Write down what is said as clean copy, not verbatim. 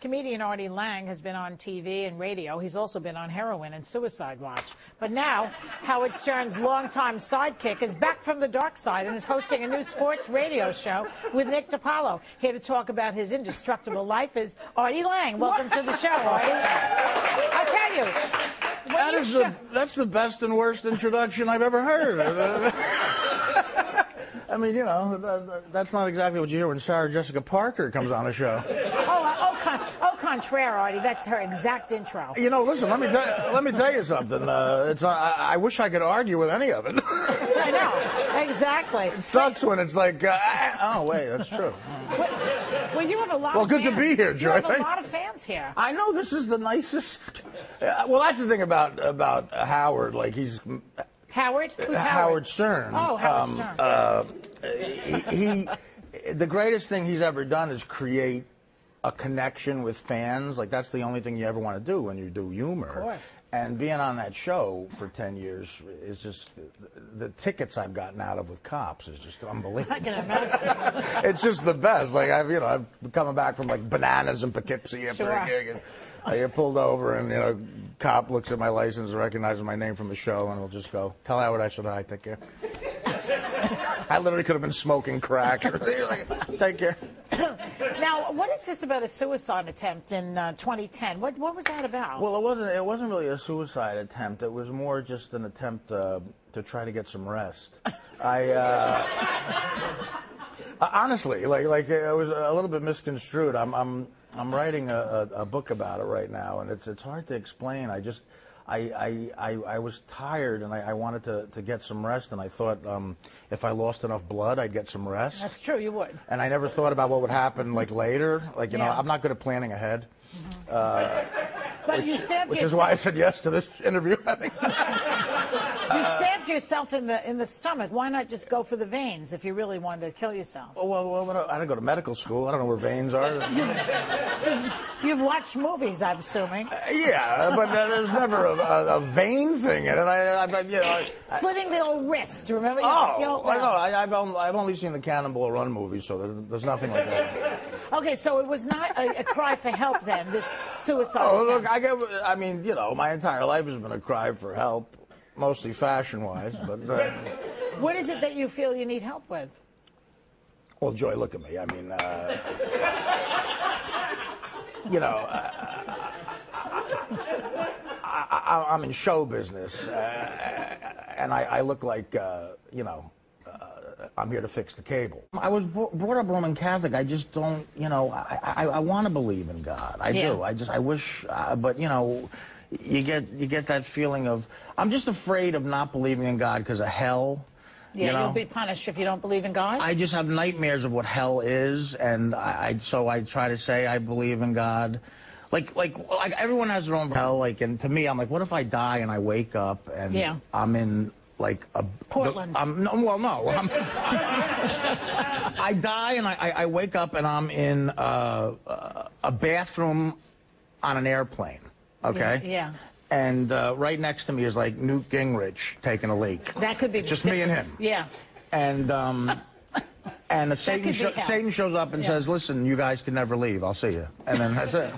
Comedian Artie Lange has been on TV and radio. He's also been on heroin and suicide watch. But now, Howard Stern's longtime sidekick is back from the dark side and is hosting a new sports radio show with Nick DiPaolo. Here to talk about his indestructible life is Artie Lange. Welcome to the show, Artie. I tell you, that's the best and worst introduction I've ever heard. I mean, you know, that's not exactly what you hear when Sarah Jessica Parker comes on a show. Au contraire, Artie. That's her exact intro. You know, listen, let me tell you something. I wish I could argue with any of it. I know, exactly. It sucks when it's like, oh, wait, that's true. Well, you have a lot of fans. Well, good to be here, Joy. You have a lot of fans here. I know, this is the nicest. Well, that's the thing about Howard. Like, he's... Howard? Who's Howard? Howard Stern. Oh, Howard Stern. The greatest thing he's ever done is create a connection with fans. Like, that's the only thing you ever want to do when you do humor. Of course. And being on that show for 10 years is just, the tickets I've gotten out of with cops is just unbelievable. I can imagine. It's just the best. Like, I've been coming back from like Bananas in Poughkeepsie after a gig, and I get pulled over, and cop looks at my license, recognizes my name from the show, and will just go, "Tell Howard I said hi, take care." I literally could have been smoking crack. Like, take care. Now, what is this about a suicide attempt in 2010? What was that about? Well, it wasn't really a suicide attempt. It was more just an attempt to try to get some rest. Honestly, like it was a little bit misconstrued. I'm writing a book about it right now, and it's hard to explain. I was tired, and I wanted to get some rest, and I thought if I lost enough blood, I'd get some rest. That's true, you would. And I never thought about what would happen like later. Like, you know, I'm not good at planning ahead. But you stabbed which is why I said yes to this interview, I think. You stabbed yourself in the stomach. Why not just go for the veins if you really wanted to kill yourself? Well, I didn't go to medical school. I don't know where veins are. You've watched movies, I'm assuming. Yeah, but there's never a vein thing in it. Slitting the old wrist, remember? I've only seen the Cannonball Run movie, so there's nothing like that. Okay, so it was not a cry for help then, this suicide attempt. Look, I mean, my entire life has been a cry for help, mostly fashion-wise, but... What is it that you feel you need help with? Well, Joy, look at me. I mean, I'm in show business, and I look like, I'm here to fix the cable. I was brought up Roman Catholic. I just don't, I want to believe in God. I do. I wish, but, you get that feeling of, I'm just afraid of not believing in God because of hell. Yeah, you'll be punished if you don't believe in God? I just have nightmares of what hell is, and so I try to say I believe in God. Like everyone has their own hell, and to me, I'm like, what if I die and I wake up and I'm in, like, a... Portland. I die and I wake up and I'm in a bathroom on an airplane, okay? Yeah. And right next to me is, like, Newt Gingrich taking a leak. That could be... Just me and him. Yeah. And Satan shows up and says, "Listen, you guys can never leave. I'll see you." And then that's it.